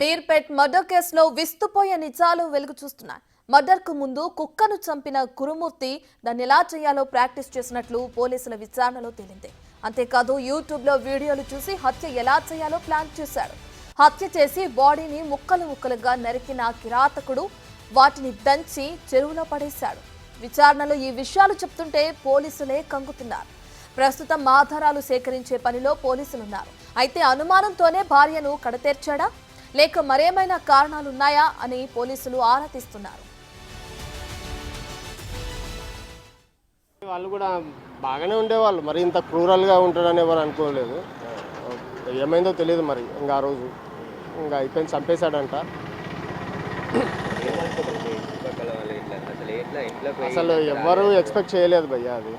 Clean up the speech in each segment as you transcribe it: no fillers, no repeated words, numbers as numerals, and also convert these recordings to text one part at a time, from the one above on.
పీర్పేట్ murder కేసులో విస్తుపోయే నిజాలు వెలుగు చూస్తున్నాయి. మర్డర్కు ముందు కుక్కను చంపిన గురుమూర్తి దాన్ని ఎలా చేయాలో ప్రాక్టీస్ చేసినట్లు పోలీసుల విచారణలో తేలింది. అంతేకాదు యూట్యూబ్లో వీడియోలు చూసి హత్య ఎలా చేయాలో ప్లాన్ చేశాడు. హత్య చేసి బాడీని ముక్కలు ముక్కలుగా నరికిన కిరాతకుడు వాటిని దంచి చెరువులో పడేశాడు. విచారణలో ఈ విషయాలు చెప్తుంటే పోలీసులే కంగుతున్నారు. ప్రస్తుతం ఆధారాలు సేకరించే పనిలో పోలీసులున్నారు. అయితే అనుమానంతోనే భార్యను కడతేర్చాడా లేక మరేమైనా కారణాలున్నాయా అని పోలీసులు ఆరా తీస్తున్నారు. వాళ్ళు కూడా బాగానే ఉండేవాళ్ళు, మరి ఇంత క్రూరల్గా ఉంటాడని ఎవరు అనుకోలేదు. ఏమైందో తెలియదు మరి. ఇంకా ఆ రోజు ఇంకా అయిపోయింది, చంపేశాడంట. అసలు ఎవరు ఎక్స్పెక్ట్ చేయలేదు భయ్య, అది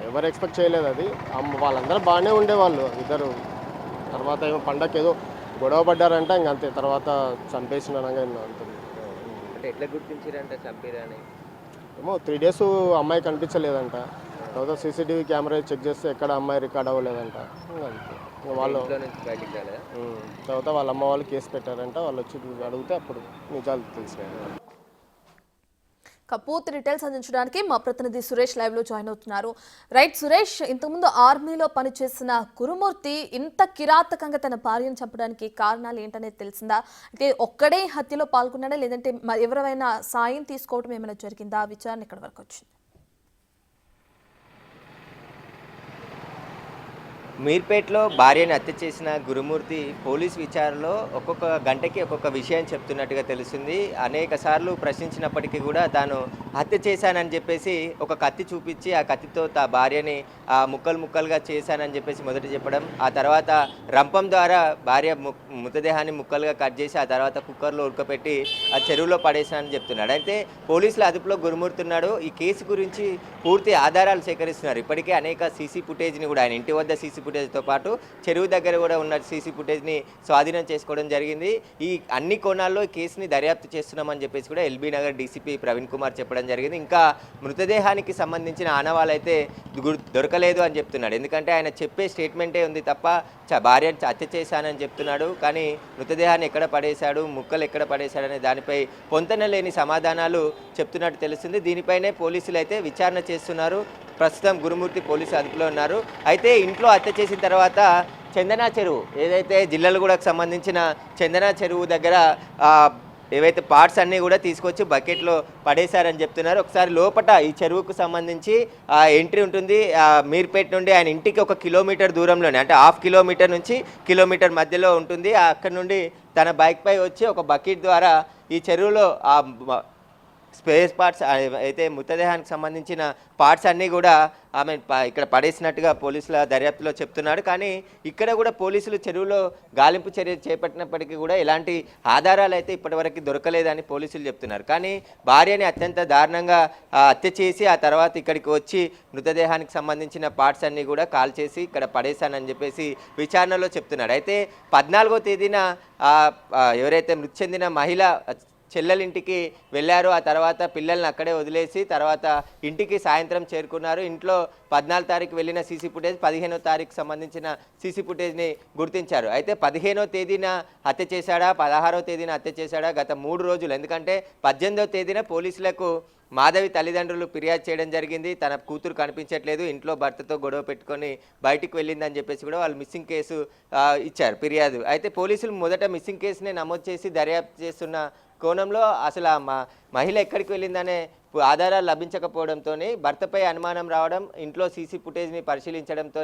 ఎవరు ఎక్స్పెక్ట్ చేయలేదు. అది వాళ్ళందరూ బాగానే ఉండేవాళ్ళు ఇద్దరు. తర్వాత ఏమో పండగకి ఏదో గొడవ పడ్డారంట, ఇంక అంతే. తర్వాత చంపేసినానంగా అంతే. అంటే ఎట్లా గుర్తించారంట చంపిరని? ఏమో 3 days అమ్మాయి కనిపించలేదంట. తర్వాత సీసీటీవీ కెమెరా చెక్ చేస్తే ఎక్కడ అమ్మాయి రికార్డ్ అవ్వలేదంట. ఇంకా వాళ్ళు తర్వాత వాళ్ళ అమ్మ వాళ్ళు కేసు పెట్టారంట. వాళ్ళు వచ్చి అడిగితే అప్పుడు నిజాలు తెలిసినాయి. పూర్తి డీటెయిల్స్ అందించడానికి మా ప్రతినిధి సురేష్ లైవ్ లో జాయిన్ అవుతున్నారు. రైట్ సురేష్, ఇంతకుముందు ఆర్మీలో పనిచేసిన గురుమూర్తి ఇంత కిరాతకంగా తన భార్యను చంపడానికి కారణాలు ఏంటనేది తెలిసిందా? అంటే ఒక్కడే హత్యలో పాల్గొన్నాడా లేదంటే ఎవరైనా సాయం తీసుకోవడం ఏమైనా జరిగిందా? విచారణ ఇక్కడ వరకు వచ్చింది. మీర్పేట్లో భార్యను హత్య చేసిన గురుమూర్తి పోలీస్ విచారణలో ఒక్కొక్క గంటకి ఒక్కొక్క విషయం చెప్తున్నట్టుగా తెలుస్తుంది. అనేక సార్లు ప్రశ్నించినప్పటికీ కూడా తాను హత్య చేశానని చెప్పేసి ఒక కత్తి చూపించి ఆ కత్తితో భార్యని ముక్కలు ముక్కలుగా చేశానని చెప్పేసి మొదట చెప్పడం, ఆ తర్వాత రంపం ద్వారా భార్య మృతదేహాన్ని ముక్కలుగా కట్ చేసి ఆ తర్వాత కుక్కర్లో ఉడకపెట్టి ఆ చెరువులో పడేశానని చెప్తున్నాడు. అయితే పోలీసుల అదుపులో గురుమూర్తి ఉన్నాడు. ఈ కేసు గురించి పూర్తి ఆధారాలు సేకరిస్తున్నారు. ఇప్పటికే అనేక సీసీ ఫుటేజ్ని కూడా, ఆయన ఇంటి వద్ద సీసీ ఫుటేజ్తో పాటు చెరువు దగ్గర కూడా ఉన్న సీసీ ఫుటేజ్ని స్వాధీనం చేసుకోవడం జరిగింది. ఈ అన్ని కోణాల్లో కేసుని దర్యాప్తు చేస్తున్నామని చెప్పేసి కూడా ఎల్బీ నగర్ డీసీపీ ప్రవీణ్ కుమార్ చెప్పడం జరిగింది. ఇంకా మృతదేహానికి సంబంధించిన ఆనవాళ్ళు అయితే దొరకలేదు అని చెప్తున్నాడు. ఎందుకంటే ఆయన చెప్పే స్టేట్మెంటే ఉంది తప్ప భార్యను హత్య చేశానని చెప్తున్నాడు. కానీ మృతదేహాన్ని ఎక్కడ పడేశాడు, ముక్కలు ఎక్కడ పడేశాడు అనే దానిపై పొంతన లేని సమాధానాలు చెప్తున్నట్టు తెలుస్తుంది. దీనిపైనే పోలీసులు అయితే విచారణ చేస్తున్నారు. ప్రస్తుతం గురుమూర్తి పోలీసు అదుపులో ఉన్నారు. అయితే ఇంట్లో హత్య చేసిన తర్వాత చందనా చెరువు, ఏదైతే జిల్లలగూడకు సంబంధించిన చందనా చెరువు దగ్గర ఏవైతే పార్ట్స్ అన్నీ కూడా తీసుకొచ్చి బకెట్లో పడేశారని చెప్తున్నారు. ఒకసారి లోపట ఈ చెరువుకు సంబంధించి ఎంట్రీ ఉంటుంది. మీర్పేట నుండి ఆయన ఇంటికి 1 కిలోమీటర్ దూరంలోనే, అంటే 1/2 కిలోమీటర్ నుంచి కిలోమీటర్ మధ్యలో ఉంటుంది. అక్కడ నుండి తన బైక్పై వచ్చి ఒక బకెట్ ద్వారా ఈ చెరువులో స్పేస్ పార్ట్స్ అయితే మృతదేహానికి సంబంధించిన పార్ట్స్ అన్నీ కూడా ఆమె ఇక్కడ పడేసినట్టుగా పోలీసుల దర్యాప్తులో చెప్తున్నాడు. కానీ ఇక్కడ కూడా పోలీసులు చెరువులో గాలింపు చర్య చేపట్టినప్పటికీ కూడా ఎలాంటి ఆధారాలు అయితే ఇప్పటివరకు దొరకలేదని పోలీసులు చెప్తున్నారు. కానీ భార్యని అత్యంత దారుణంగా హత్య చేసి ఆ తర్వాత ఇక్కడికి వచ్చి మృతదేహానికి సంబంధించిన పార్ట్స్ అన్నీ కూడా కాల్ చేసి ఇక్కడ పడేశానని చెప్పేసి విచారణలో చెప్తున్నాడు. అయితే 14వ తేదీన ఎవరైతే మృతి చెందిన మహిళ చెల్లెలింటికి వెళ్ళారు. ఆ తర్వాత పిల్లల్ని అక్కడే వదిలేసి తర్వాత ఇంటికి సాయంత్రం చేరుకున్నారు. ఇంట్లో 14వ తారీఖు వెళ్ళిన సీసీ ఫుటేజ్, 15వ తారీఖు సంబంధించిన సీసీ ఫుటేజ్ని గుర్తించారు. అయితే 15వ తేదీన హత్య చేశాడా, 16వ తేదీన హత్య చేశాడా, గత 3 రోజులు. ఎందుకంటే 18వ తేదీన పోలీసులకు మాధవి తల్లిదండ్రులు ఫిర్యాదు చేయడం జరిగింది. తన కూతురు కనిపించట్లేదు, ఇంట్లో భర్తతో గొడవ పెట్టుకొని బయటికి వెళ్ళిందని చెప్పేసి కూడా వాళ్ళు మిస్సింగ్ కేసు ఇచ్చారు, ఫిర్యాదు. అయితే పోలీసులు మొదట మిస్సింగ్ కేసుని నమోదు చేసి దర్యాప్తు చేస్తున్న కోణంలో అసలు ఆ మహిళ ఎక్కడికి వెళ్ళిందనే ఆధారాలు లభించకపోవడంతో భర్తపై అనుమానం రావడం, ఇంట్లో సీసీ ఫుటేజ్ని పరిశీలించడంతో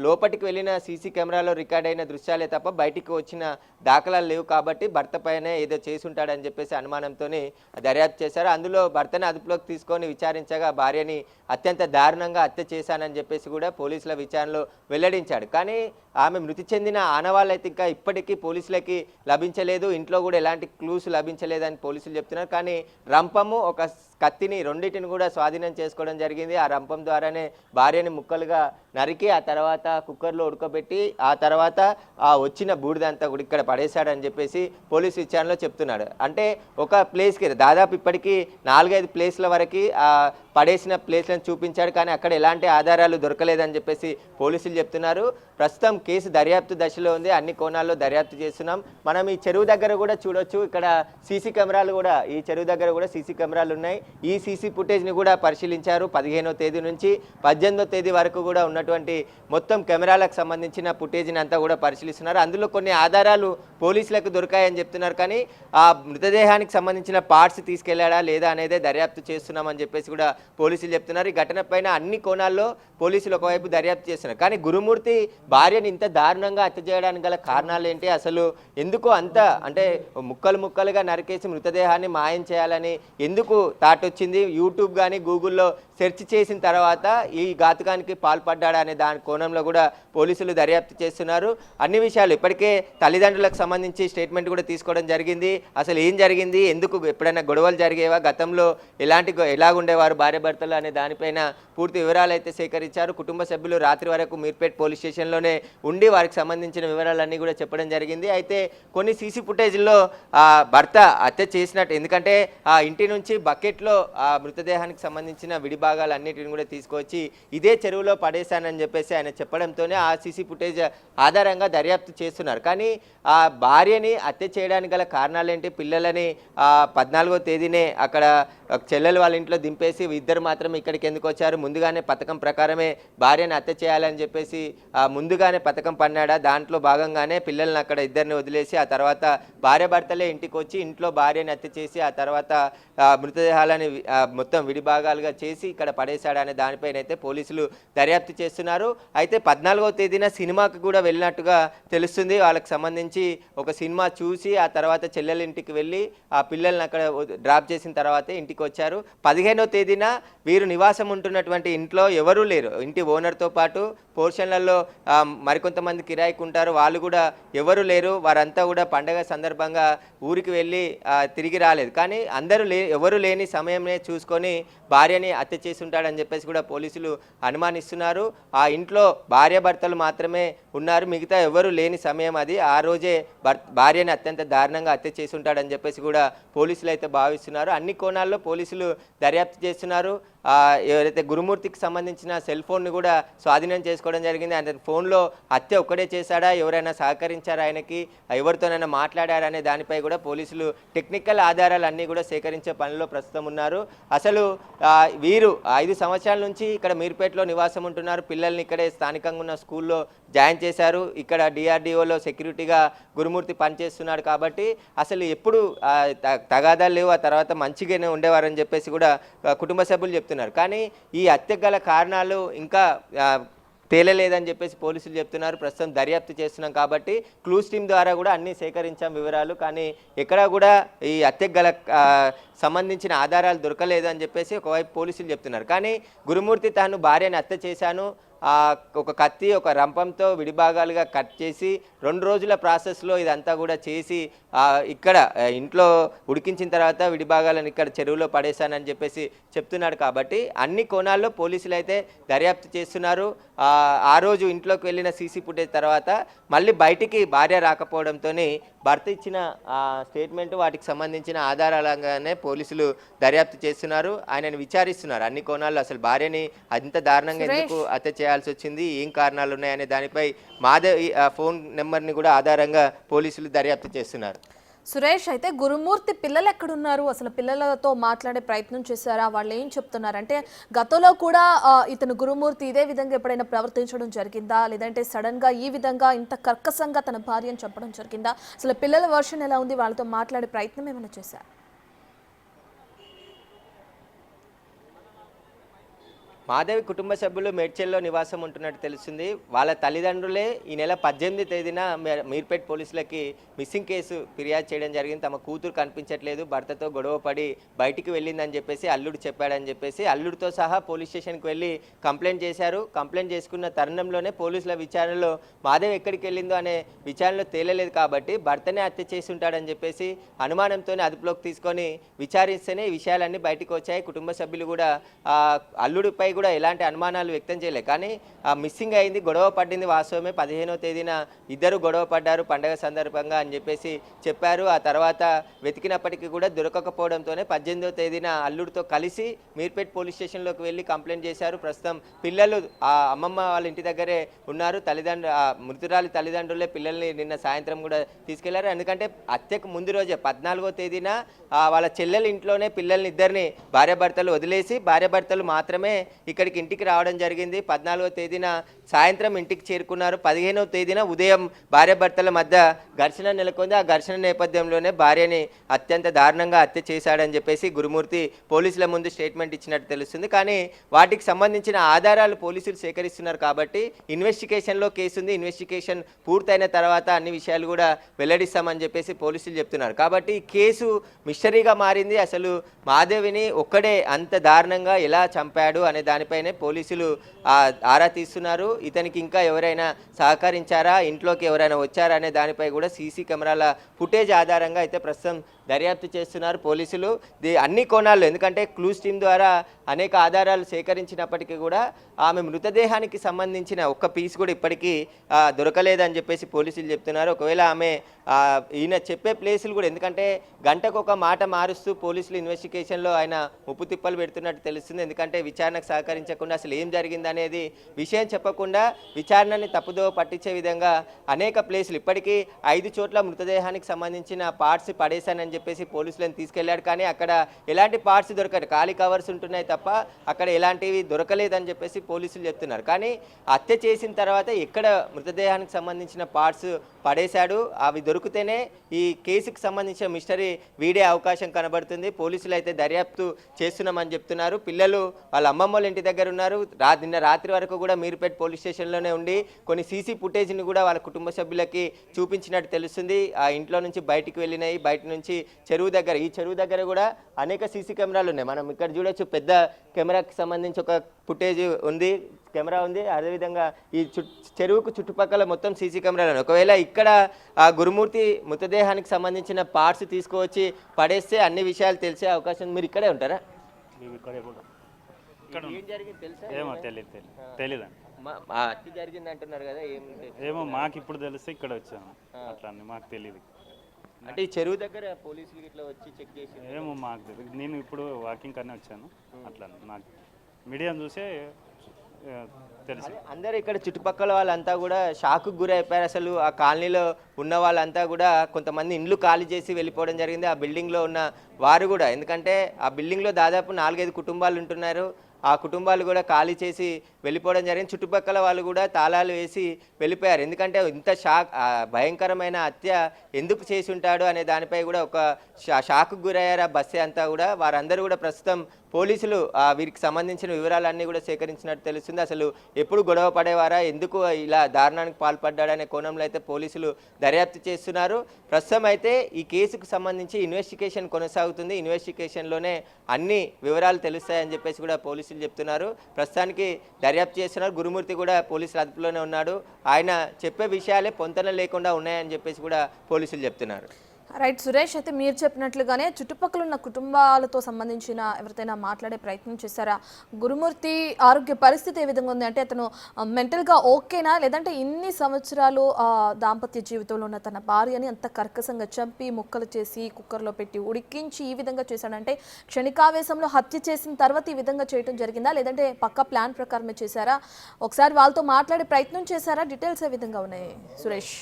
లోపలికి వెళ్ళిన సీసీ కెమెరాలో రికార్డ్ అయిన దృశ్యాలే తప్ప బయటికి వచ్చిన దాఖలాలు లేవు. కాబట్టి భర్తపైనే ఏదో చేసుంటాడని చెప్పేసి అనుమానంతో దర్యాప్తు చేశారు. అందులో భర్తను అదుపులోకి తీసుకొని విచారించగా భార్యని అత్యంత దారుణంగా హత్య చేశానని చెప్పేసి కూడా పోలీసుల విచారణలో వెల్లడించాడు. కానీ ఆమె మృతి చెందిన ఆనవాళ్ళు అయితే ఇంకా ఇప్పటికీ పోలీసులకి లభించలేదు. ఇంట్లో కూడా ఎలాంటి క్లూస్ లభించలేదని పోలీసులు చెప్తున్నారు. కానీ రంపము, ఒక కత్తిని, రెండింటిని కూడా స్వాధీనం చేసుకోవడం జరిగింది. ఆ రంపం ద్వారానే భార్యని ముక్కలుగా నరికి ఆ తర్వాత కుక్కర్లో ఉడకబెట్టి ఆ తర్వాత ఆ వచ్చిన బూడిదంతా కూడా ఇక్కడ పడేశాడని చెప్పేసి పోలీసు విచారణలో చెప్తున్నాడు. అంటే ఒక ప్లేస్కి దాదాపు ఇప్పటికీ 4-5 ప్లేస్ల వరకు పడేసిన ప్లేస్లను చూపించాడు. కానీ అక్కడ ఎలాంటి ఆధారాలు దొరకలేదని చెప్పేసి పోలీసులు చెప్తున్నారు. ప్రస్తుతం కేసు దర్యాప్తు దశలో ఉంది. అన్ని కోణాల్లో దర్యాప్తు చేస్తున్నాం. మనం ఈ చెరువు దగ్గర కూడా చూడొచ్చు. ఇక్కడ సీసీ కెమెరాలు కూడా, ఈ చెరువు దగ్గర కూడా సీసీ కెమెరాలు ఉన్నాయి. ఈ సీసీ ఫుటేజ్ని కూడా పరిశీలించారు. 15వ తేదీ నుంచి 18వ తేదీ వరకు కూడా ఉన్నటువంటి మొత్తం కెమెరాలకు సంబంధించిన ఫుటేజ్ని అంతా కూడా పరిశీలిస్తున్నారు. అందులో కొన్ని ఆధారాలు పోలీసులకు దొరికాయని చెప్తున్నారు. కానీ ఆ మృతదేహానికి సంబంధించిన పార్ట్స్ తీసుకెళ్లాడా లేదా అనేదే దర్యాప్తు చేస్తున్నామని చెప్పేసి కూడా పోలీసులు చెప్తున్నారు. ఈ ఘటన పైన అన్ని కోణాల్లో పోలీసులు ఒకవైపు దర్యాప్తు చేస్తున్నారు. కానీ గురుమూర్తి భార్యని ఇంత దారుణంగా హత్య చేయడానికి గల కారణాలు ఏంటి, అసలు ఎందుకు అంత అంటే ముక్కలు ముక్కలుగా నరికేసి మృతదేహాన్ని మాయం చేయాలని ఎందుకు థాట్ వచ్చింది, యూట్యూబ్ కానీ గూగుల్లో సెర్చ్ చేసిన తర్వాత ఈ ఘాతుకానికి పాల్పడ్డాడా అనే దాని కోణంలో కూడా పోలీసులు దర్యాప్తు చేస్తున్నారు. అన్ని విషయాలు ఇప్పటికే తల్లిదండ్రులకు సంబంధించి స్టేట్మెంట్ కూడా తీసుకోవడం జరిగింది. అసలు ఏం జరిగింది, ఎందుకు ఎప్పుడైనా గొడవలు జరిగేవా, గతంలో ఎలాగుండేవారు భార్య భర్తలు అనే దానిపైన పూర్తి వివరాలు అయితే సేకరించారు. కుటుంబ సభ్యులు రాత్రి వరకు మీర్పేట్ పోలీస్ స్టేషన్లోనే ఉండి వారికి సంబంధించిన వివరాలన్నీ కూడా చెప్పడం జరిగింది. అయితే కొన్ని సీసీ ఫుటేజ్లో భర్త హత్య చేసినట్టు, ఎందుకంటే ఆ ఇంటి నుంచి బకెట్లో ఆ మృతదేహానికి సంబంధించిన విడిభాగాలన్నిటిని కూడా తీసుకొచ్చి ఇదే చెరువులో పడేశానని చెప్పేసి ఆయన చెప్పడంతోనే ఆ సీసీ ఫుటేజ్ ఆధారంగా దర్యాప్తు చేస్తున్నారు. కానీ ఆ భార్యని హత్య చేయడానికి గల కారణాలేంటి, పిల్లలని 14వ తేదీనే అక్కడ చెల్లెలు వాళ్ళ ఇంట్లో దింపేసి ఇద్దరు మాత్రం ఇక్కడికి ఎందుకు వచ్చారు, ముందుగానే పథకం ప్రకారమే భార్యని హత్య చేయాలని చెప్పేసి ముందుగానే పథకం పన్నాడా, దాంట్లో భాగంగానే పిల్లల్ని అక్కడ ఇద్దరిని వదిలేసి ఆ తర్వాత భార్య భర్తలే ఇంటికి వచ్చి ఇంట్లో భార్యని హత్య చేసి ఆ తర్వాత మృతదేహాలని మొత్తం విడిభాగాలుగా చేసి ఇక్కడ పడేశాడు అనే దానిపైన అయితే పోలీసులు దర్యాప్తు చేస్తున్నారు. అయితే 14వ తేదీన సినిమాకి కూడా వెళ్ళినట్టుగా తెలుస్తుంది. వాళ్ళకి సంబంధించి ఒక సినిమా చూసి ఆ తర్వాత చెల్లెల ఇంటికి వెళ్ళి ఆ పిల్లల్ని అక్కడ డ్రాప్ చేసిన తర్వాతే ఇంటికి వచ్చారు. 15వ తేదీన వీరు నివాసం ఉంటున్నటువంటి ఇంట్లో ఎవరూ లేరు. ఇంటి ఓనర్తో పాటు పోర్షన్లలో మరికొంతమంది కిరాయికి ఉంటారు, వాళ్ళు కూడా ఎవరు లేరు. వారంతా కూడా పండగ సందర్భంగా ఊరికి వెళ్ళి తిరిగి రాలేదు. కానీ అందరూ ఎవరు లేని సమయమే చూసుకొని భార్యని హత్య చేసి ఉంటాడని చెప్పేసి కూడా పోలీసులు అనుమానిస్తున్నారు. ఆ ఇంట్లో భార్య భర్తలు మాత్రమే ఉన్నారు, మిగతా ఎవరు లేని సమయం అది. ఆ రోజే భార్యని అత్యంత దారుణంగా హత్య చేసి ఉంటాడని చెప్పేసి కూడా పోలీసులు అయితే భావిస్తున్నారు. అన్ని కోణాల్లో పోలీసులు దర్యాప్తు చేస్తున్నారు. ఎవరైతే గురుమూర్తికి సంబంధించిన సెల్ ఫోన్ని కూడా స్వాధీనం చేసుకోవడం జరిగింది. ఆయన ఫోన్లో హత్య ఒక్కడే చేశాడా, ఎవరైనా సహకరించారా, ఆయనకి ఎవరితోనైనా మాట్లాడారా అనే దానిపై కూడా పోలీసులు టెక్నికల్ ఆధారాలు అన్నీ కూడా సేకరించే పనిలో ప్రస్తుతం ఉన్నారు. అసలు వీరు 5 సంవత్సరాల నుంచి ఇక్కడ మీర్పేటలో నివాసం ఉంటున్నారు. పిల్లల్ని ఇక్కడే స్థానికంగా ఉన్న స్కూల్లో జాయిన్ చేశారు. ఇక్కడ డిఆర్డిఓలో సెక్యూరిటీగా గురుమూర్తి పనిచేస్తున్నాడు. కాబట్టి అసలు ఎప్పుడు తగాదాలు లేవు, ఆ తర్వాత మంచిగానే ఉండేవారని చెప్పేసి కూడా కుటుంబ సభ్యులు చెప్తున్నారు. కానీ ఈ హత్యకు గల కారణాలు ఇంకా తేలలేదని చెప్పేసి పోలీసులు చెప్తున్నారు. ప్రస్తుతం దర్యాప్తు చేస్తున్నాం కాబట్టి క్లూస్ టీమ్ ద్వారా కూడా అన్నీ సేకరించాం వివరాలు. కానీ ఎక్కడా కూడా ఈ హత్యకు గల సంబంధించిన ఆధారాలు దొరకలేదు అని చెప్పేసి ఒకవైపు పోలీసులు చెప్తున్నారు. కానీ గురుమూర్తి తాను భార్యని హత్య చేశాను, ఒక కత్తి ఒక రంపంతో విడిభాగాలుగా కట్ చేసి 2 రోజుల ప్రాసెస్లో ఇదంతా కూడా చేసి ఇక్కడ ఇంట్లో ఉడికించిన తర్వాత విడిభాగాలను ఇక్కడ చెరువులో పడేశానని చెప్పేసి చెప్తున్నాడు. కాబట్టి అన్ని కోణాల్లో పోలీసులు అయితే దర్యాప్తు చేస్తున్నారు. ఆ రోజు ఇంట్లోకి వెళ్ళిన సీసీ ఫుటేజ్ తర్వాత మళ్ళీ బయటికి భార్య రాకపోవడంతో భర్త ఇచ్చిన స్టేట్మెంట్ వాటికి సంబంధించిన ఆధారాలుగానే పోలీసులు దర్యాప్తు చేస్తున్నారు. ఆయనను విచారిస్తున్నారు అన్ని కోణాల్లో. అసలు భార్యని అంత దారుణంగా ఎందుకు హత్య చేయాల్సి వచ్చింది, ఏం కారణాలు ఉన్నాయనే దానిపై మాధవ్ ఫోన్ నెంబర్ని కూడా ఆధారంగా పోలీసులు దర్యాప్తు చేస్తున్నారు. సురేష్, అయితే గురుమూర్తి పిల్లలు ఎక్కడున్నారు, అసలు పిల్లలతో మాట్లాడే ప్రయత్నం చేశారా, వాళ్ళు ఏం చెప్తున్నారంటే గతంలో కూడా ఇతను గురుమూర్తి ఇదే విధంగా ఎప్పుడైనా ప్రవర్తించడం జరిగిందా, లేదంటే సడన్ గా ఈ విధంగా ఇంత కర్కశంగా తన భార్యను చంపడం జరిగిందా, అసలు పిల్లల వర్షన్ ఎలా ఉంది, వాళ్ళతో మాట్లాడే ప్రయత్నం ఏమైనా చేశారు? మాధవి కుటుంబ సభ్యులు మేడ్చల్లో నివాసం ఉంటున్నట్టు తెలుస్తుంది. వాళ్ళ తల్లిదండ్రులే ఈ నెల 18వ తేదీన మీర్పేట్ పోలీసులకి మిస్సింగ్ కేసు ఫిర్యాదు చేయడం జరిగింది. తమ కూతురు కనిపించట్లేదు, భర్తతో గొడవ పడి బయటికి వెళ్ళిందని చెప్పేసి అల్లుడు చెప్పాడని చెప్పేసి అల్లుడితో సహా పోలీస్ స్టేషన్కి వెళ్ళి కంప్లైంట్ చేశారు. కంప్లైంట్ చేసుకున్న తరుణంలోనే పోలీసుల విచారణలో మాధవి ఎక్కడికి వెళ్ళిందో అనే విచారణలో తేలలేదు. కాబట్టి భర్తనే హత్య చేసి ఉంటాడని చెప్పేసి అనుమానంతోనే అదుపులోకి తీసుకొని విచారిస్తేనే ఈ విషయాలన్నీ బయటకు వచ్చాయి. కుటుంబ సభ్యులు కూడా అల్లుడిపై కూడా ఎలాంటి అనుమానాలు వ్యక్తం చేయలేదు. కానీ మిస్సింగ్ అయింది, గొడవ పడింది వాస్తవమే. 15వ తేదీన ఇద్దరు గొడవ పడ్డారు పండగ సందర్భంగా అని చెప్పేసి చెప్పారు. ఆ తర్వాత వెతికినప్పటికీ కూడా దొరకకపోవడంతోనే 18వ తేదీన అల్లుడితో కలిసి మీర్పేట్ పోలీస్ స్టేషన్లోకి వెళ్ళి కంప్లైంట్ చేశారు. ప్రస్తుతం పిల్లలు ఆ అమ్మమ్మ వాళ్ళ ఇంటి దగ్గరే ఉన్నారు. మృతురాలి తల్లిదండ్రులే పిల్లల్ని నిన్న సాయంత్రం కూడా తీసుకెళ్లారు. ఎందుకంటే హత్యకు ముందు రోజే 14వ తేదీన వాళ్ళ చెల్లెల ఇంట్లోనే పిల్లల్ని ఇద్దరిని భార్యాభర్తలు వదిలేసి భార్యాభర్తలు మాత్రమే ఇక్కడికి ఇంటికి రావడం జరిగింది. 14వ తేదీన సాయంత్రం ఇంటికి చేరుకున్నారు. 15వ తేదీన ఉదయం భార్యాభర్తల మధ్య ఘర్షణ నెలకొంది. ఆ ఘర్షణ నేపథ్యంలోనే భార్యని అత్యంత దారుణంగా హత్య చేశాడని చెప్పేసి గురుమూర్తి పోలీసుల ముందు స్టేట్మెంట్ ఇచ్చినట్టు తెలుస్తుంది. కానీ వాటికి సంబంధించిన ఆధారాలు పోలీసులు సేకరిస్తున్నారు కాబట్టి ఇన్వెస్టిగేషన్లో కేసు ఉంది. ఇన్వెస్టిగేషన్ పూర్తయిన తర్వాత అన్ని విషయాలు కూడా వెల్లడిస్తామని చెప్పేసి పోలీసులు చెప్తున్నారు. కాబట్టి ఈ కేసు మిస్టరీగా మారింది. అసలు మాధవిని ఒక్కడే అంత దారుణంగా ఎలా చంపాడు అనే దానిపైనే పోలీసులు ఆరా తీస్తున్నారు. ఇతనికి ఇంకా ఎవరైనా సహకరించారా, ఇంట్లోకి ఎవరైనా వచ్చారా అనే దానిపై కూడా సీసీ కెమెరాల ఫుటేజ్ ఆధారంగా అయితే ప్రస్తుతం దర్యాప్తు చేస్తున్నారు పోలీసులు. అన్ని కోణాల్లో, ఎందుకంటే క్లూస్ టీమ్ ద్వారా అనేక ఆధారాలు సేకరించినప్పటికీ కూడా ఆమె మృతదేహానికి సంబంధించిన ఒక్క పీస్ కూడా ఇప్పటికీ దొరకలేదని చెప్పేసి పోలీసులు చెప్తున్నారు. ఒకవేళ ఆమె ఈయన చెప్పే ప్లేసులు కూడా, ఎందుకంటే గంటకు ఒక మాట మారుస్తూ పోలీసులు ఇన్వెస్టిగేషన్లో ఆయన ముప్పు తిప్పలు పెడుతున్నట్టు తెలుస్తుంది. ఎందుకంటే విచారణకు సహకరించకుండా అసలు ఏం జరిగిందనేది విషయం చెప్పకుండా విచారణని తప్పుదోవ పట్టించే విధంగా అనేక ప్లేసులు, ఇప్పటికీ 5 చోట్ల మృతదేహానికి సంబంధించిన పార్ట్స్ పడేశానని చెప్పేసి పోలీసులను తీసుకెళ్లాడు. కానీ అక్కడ ఎలాంటి పార్ట్స్ దొరకదు, ఖాళీ కవర్స్ ఉంటున్నాయి తప్ప అక్కడ ఎలాంటివి దొరకలేదని చెప్పేసి పోలీసులు చెప్తున్నారు. కానీ హత్య చేసిన తర్వాత ఎక్కడ మృతదేహానికి సంబంధించిన పార్ట్స్ పడేశాడు, అవి దొరికితేనే ఈ కేసుకు సంబంధించిన మిస్టరీ వీడే అవకాశం కనబడుతుంది. పోలీసులు అయితే దర్యాప్తు చేస్తున్నామని చెప్తున్నారు. పిల్లలు వాళ్ళ అమ్మమ్మ వాళ్ళ ఇంటి దగ్గర ఉన్నారు. నిన్న రాత్రి వరకు కూడా మీర్పేట్ పోలీస్ స్టేషన్లోనే ఉండి కొన్ని సీసీ ఫుటేజ్ని కూడా వాళ్ళ కుటుంబ సభ్యులకి చూపించినట్టు తెలుస్తుంది. ఆ ఇంట్లో నుంచి బయటికి వెళ్ళినాయి. బయట నుంచి చెరువు దగ్గర, ఈ చెరువు దగ్గర కూడా అనేక సీసీ కెమెరాలు ఉన్నాయి. మనం ఇక్కడ చూడొచ్చు, పెద్ద కెమెరాకి సంబంధించి ఒక ఫుటేజ్ ఉంది, కెమెరా ఉంది. అదేవిధంగా ఈ చెరువుకు చుట్టుపక్కల మొత్తం సీసీ కెమెరాలు ఉన్నాయి. ఒకవేళ ఇక్కడ ఆ గురుమూర్తి మృతదేహానికి సంబంధించిన పార్ట్స్ తీసుకువచ్చి పడేస్తే అన్ని విషయాలు తెలిసే అవకాశం. మీరు ఇక్కడే ఉంటారా? ఏం జరిగింది తెలుసా? ఏమో తెలీదు. హత్య జరిగింది అంటున్నారు కదా, ఏమో మాకు ఇప్పుడు తెలిస్తే ఇక్కడ వచ్చాము, అట్లా మాకు తెలియదు. అంటే ఈ చెరువు దగ్గర పోలీసులు ఇట్లా వచ్చి చెక్ చేసి ఏమో మాకు తెలియదు. నేను ఇప్పుడు వాకింగ్ కన్నా వచ్చాను, అట్లా నాకు మీడియాను చూసే తెలుసు. అందరూ ఇక్కడ చుట్టుపక్కల వాళ్ళంతా కూడా షాక్కు గురైపోయారు. అసలు ఆ కాలనీలో ఉన్న వాళ్ళంతా కూడా కొంతమంది ఇండ్లు ఖాళీ చేసి వెళ్ళిపోవడం జరిగింది. ఆ బిల్డింగ్లో ఉన్న వారు కూడా, ఎందుకంటే ఆ బిల్డింగ్లో దాదాపు 4-5 కుటుంబాలు ఉంటున్నారు. ఆ కుటుంబాలు కూడా ఖాళీ చేసి వెళ్ళిపోవడం జరిగింది. చుట్టుపక్కల వాళ్ళు కూడా తాళాలు వేసి వెళ్ళిపోయారు. ఎందుకంటే ఇంత భయంకరమైన హత్య ఎందుకు చేసి ఉంటాడు అనే దానిపై కూడా ఒక షాక్కు గురయ్యారు ఆ బస్సే అంతా కూడా. వారందరూ కూడా ప్రస్తుతం పోలీసులు వీరికి సంబంధించిన వివరాలన్నీ కూడా సేకరించినట్టు తెలుస్తుంది. అసలు ఎప్పుడు గొడవ పడేవారా, ఎందుకు ఇలా దారుణానికి పాల్పడ్డాడనే కోణంలో అయితే పోలీసులు దర్యాప్తు చేస్తున్నారు. ప్రస్తుతం అయితే ఈ కేసుకు సంబంధించి ఇన్వెస్టిగేషన్ కొనసాగుతుంది. ఇన్వెస్టిగేషన్లోనే అన్ని వివరాలు తెలుస్తాయని చెప్పేసి కూడా పోలీసులు చెప్తున్నారు. ప్రస్తుతానికి దర్యాప్తు చేస్తున్నారు. గురుమూర్తి కూడా పోలీసుల అదుపులోనే ఉన్నాడు. ఆయన చెప్పే విషయాలే పొంతన లేకుండా ఉన్నాయని చెప్పేసి కూడా పోలీసులు చెప్తున్నారు. రైట్ సురేష్, అయితే మీరు చెప్పినట్లుగానే చుట్టుపక్కల ఉన్న కుటుంబాలతో సంబంధించిన ఎవరితైనా మాట్లాడే ప్రయత్నం చేశారా? గురుమూర్తి ఆరోగ్య పరిస్థితి ఏ విధంగా ఉంది? అంటే అతను మెంటల్గా ఓకేనా, లేదంటే ఇన్ని సంవత్సరాలు దాంపత్య జీవితంలో ఉన్న తన భార్యని అంత కర్కశంగా చంపి ముక్కలు చేసి కుక్కర్లో పెట్టి ఉడికించి ఈ విధంగా చేశాడంటే క్షణికావేశంలో హత్య చేసిన తర్వాత ఈ విధంగా చేయడం జరిగిందా, లేదంటే పక్కా ప్లాన్ ప్రకారమే చేశారా? ఒకసారి వాళ్ళతో మాట్లాడే ప్రయత్నం చేశారా? డీటెయిల్స్ ఏ విధంగా ఉన్నాయి సురేష్?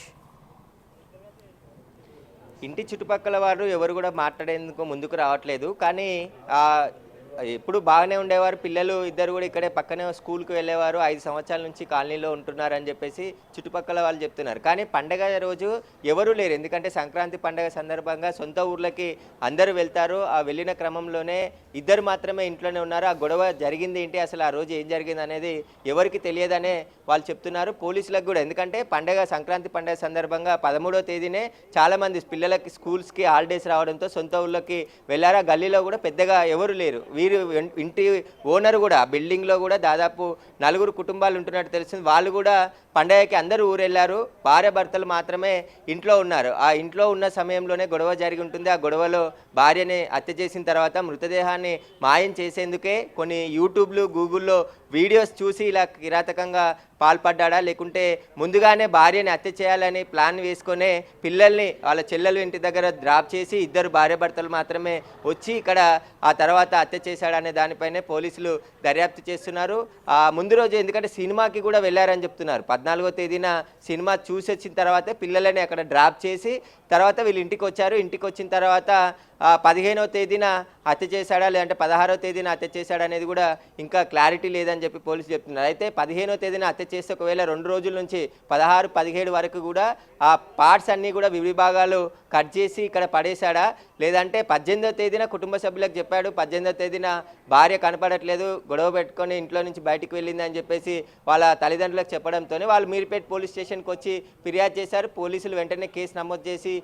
ఇంటి చుట్టుపక్కల వారు ఎవరు కూడా మాట్లాడేందుకు ముందుకు రావట్లేదు. కానీ ఎప్పుడు బాగానే ఉండేవారు. పిల్లలు ఇద్దరు కూడా ఇక్కడే పక్కనే స్కూల్కి వెళ్ళేవారు. 5 సంవత్సరాల నుంచి కాలనీలో ఉంటున్నారని చెప్పేసి చుట్టుపక్కల వాళ్ళు చెప్తున్నారు. కానీ పండగ రోజు ఎవరూ లేరు. ఎందుకంటే సంక్రాంతి పండగ సందర్భంగా సొంత ఊర్లకి అందరూ వెళ్తారు. ఆ వెళ్ళిన క్రమంలోనే ఇద్దరు మాత్రమే ఇంట్లోనే ఉన్నారు. ఆ గొడవ జరిగింది ఏంటి, అసలు ఆ రోజు ఏం జరిగింది అనేది ఎవరికి తెలియదనే వాళ్ళు చెప్తున్నారు. పోలీసులకు కూడా, ఎందుకంటే సంక్రాంతి పండగ సందర్భంగా 13వ తేదీనే చాలామంది పిల్లలకి స్కూల్స్కి హాలిడేస్ రావడంతో సొంత ఊళ్ళకి వెళ్ళారు. ఆ గల్లీలో కూడా పెద్దగా ఎవరు లేరు. ఇంటి ఓనర్ కూడా, ఆ బిల్డింగ్లో కూడా దాదాపు 4 కుటుంబాలు ఉంటున్నట్టు తెలిసింది. వాళ్ళు కూడా పండగకి అందరూ ఊరెళ్ళారు. భార్య భర్తలు మాత్రమే ఇంట్లో ఉన్నారు. ఆ ఇంట్లో ఉన్న సమయంలోనే గొడవ జరిగి ఉంటుంది. ఆ గొడవలో భార్యని హత్య చేసిన తర్వాత మృతదేహాన్ని మాయం చేసేందుకే కొన్ని యూట్యూబ్లు, గూగుల్లో వీడియోస్ చూసి ఇలా కిరాతకంగా పాల్పడ్డా, లేకుంటే ముందుగానే భార్యని హత్య చేయాలని ప్లాన్ వేసుకునే పిల్లల్ని వాళ్ళ చెల్లెలు ఇంటి దగ్గర డ్రాప్ చేసి ఇద్దరు భార్యాభర్తలు మాత్రమే వచ్చి ఇక్కడ ఆ తర్వాత హత్య చేశాడనే దానిపైనే పోలీసులు దర్యాప్తు చేస్తున్నారు. ముందు రోజు ఎందుకంటే సినిమాకి కూడా వెళ్ళారని చెప్తున్నారు. 14వ తేదీన సినిమా చూసి వచ్చిన తర్వాతే పిల్లలని అక్కడ డ్రాప్ చేసి తర్వాత వీళ్ళు ఇంటికి వచ్చారు. ఇంటికి వచ్చిన తర్వాత 15వ తేదీన హత్య చేశాడా లేదంటే 16వ తేదీన హత్య చేశాడా అనేది కూడా ఇంకా క్లారిటీ లేదని చెప్పి పోలీసులు చెప్తున్నారు. అయితే 15వ తేదీన హత్య చేస్తే ఒకవేళ 2 రోజుల నుంచి 16, 17 వరకు కూడా ఆ పార్ట్స్ అన్నీ కూడా విభాగాలు కట్ చేసి ఇక్కడ పడేశాడా, లేదంటే 18వ తేదీన కుటుంబ సభ్యులకు చెప్పాడు, 18వ తేదీన భార్య కనపడట్లేదు, గొడవ పెట్టుకొని ఇంట్లో నుంచి బయటికి వెళ్ళింది అని చెప్పేసి వాళ్ళ తల్లిదండ్రులకు చెప్పడంతోనే వాళ్ళు మీర్పేట పోలీస్ స్టేషన్కి వచ్చి ఫిర్యాదు చేశారు. పోలీసులు వెంటనే కేసు నమోదు చేసి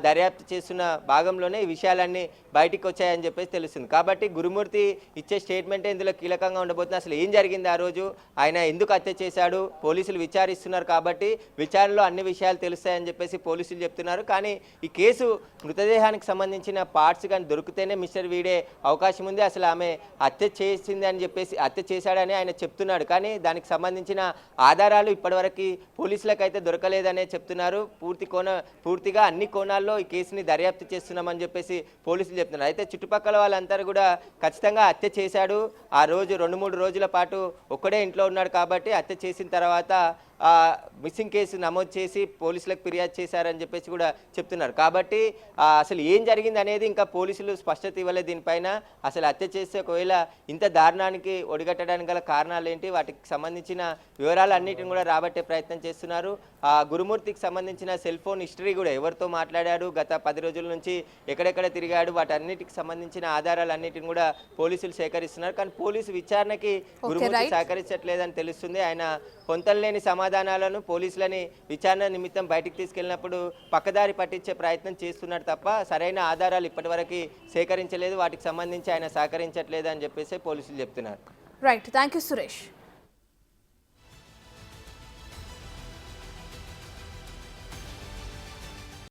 దర్యాప్తు చేస్తున్న భాగంలోనే ఈ విషయాలన్నీ బయటికి వచ్చాయని చెప్పేసి తెలుస్తుంది. కాబట్టి గురుమూర్తి ఇచ్చే స్టేట్మెంటే ఇందులో కీలకంగా ఉండబోతుంది. అసలు ఏం జరిగింది ఆ రోజు, ఆయన ఎందుకు హత్య చేశాడు, పోలీసులు విచారిస్తున్నారు కాబట్టి విచారణలో అన్ని విషయాలు తెలుస్తాయని చెప్పేసి పోలీసులు చెప్తున్నారు. కానీ ఈ కేసు మృతదేహానికి సంబంధించిన పార్ట్స్ కానీ దొరికితేనే మిస్టర్ వీడే అవకాశం ఉంది. అసలు ఆమె హత్య చేసింది అని చెప్పేసి హత్య చేశాడని ఆయన చెప్తున్నాడు. కానీ దానికి సంబంధించిన ఆధారాలు ఇప్పటివరకు పోలీసులకు అయితే దొరకలేదనే చెప్తున్నారు. పూర్తిగా అన్ని కోణాల్లో ఈ కేసుని దర్యాప్తు చేస్తున్నామని చెప్పేసి పోలీసులు చెప్తున్నారు. అయితే చుట్టుపక్కల వాళ్ళందరూ కూడా ఖచ్చితంగా హత్య చేశాడు, ఆ రోజు 2-3 రోజుల పాటు ఒక్కడే ఇంట్లో ఉన్నాడు కాబట్టి హత్య చేసిన తర్వాత మిస్సింగ్ కేసు నమోదు చేసి పోలీసులకు ఫిర్యాదు చేశారని చెప్పేసి కూడా చెప్తున్నారు. కాబట్టి అసలు ఏం జరిగింది అనేది ఇంకా పోలీసులు స్పష్టత ఇవ్వలేదు దీనిపైన. అసలు హత్య చేస్తే ఒకవేళ ఇంత దారుణానికి ఒడిగట్టడానికి గల కారణాలు ఏంటి, వాటికి సంబంధించిన వివరాలన్నిటిని కూడా రాబట్టే ప్రయత్నం చేస్తున్నారు. గురుమూర్తికి సంబంధించిన సెల్ ఫోన్ హిస్టరీ కూడా ఎవరితో మాట్లాడాడు, గత 10 రోజుల నుంచి ఎక్కడెక్కడ తిరిగాడు, వాటన్నిటికి సంబంధించిన ఆధారాలన్నిటిని కూడా పోలీసులు సేకరిస్తున్నారు. కానీ పోలీసు విచారణకి గురుమూర్తి సహకరించట్లేదని తెలుస్తుంది. ఆయన పొంతలేని సమాధానాలను పోలీసులని విచారణ నిమిత్తం బయటికి తీసుకెళ్ళినప్పుడు పక్కదారి పట్టించే ప్రయత్నం చేస్తున్నాడు తప్ప సరైన ఆధారాలు ఇప్పటివరకు సేకరించలేదు, వాటికి సంబంధించి ఆయన సహకరించట్లేదు అని చెప్పేసి పోలీసులు చెప్తున్నారు. Right, thank you Suresh.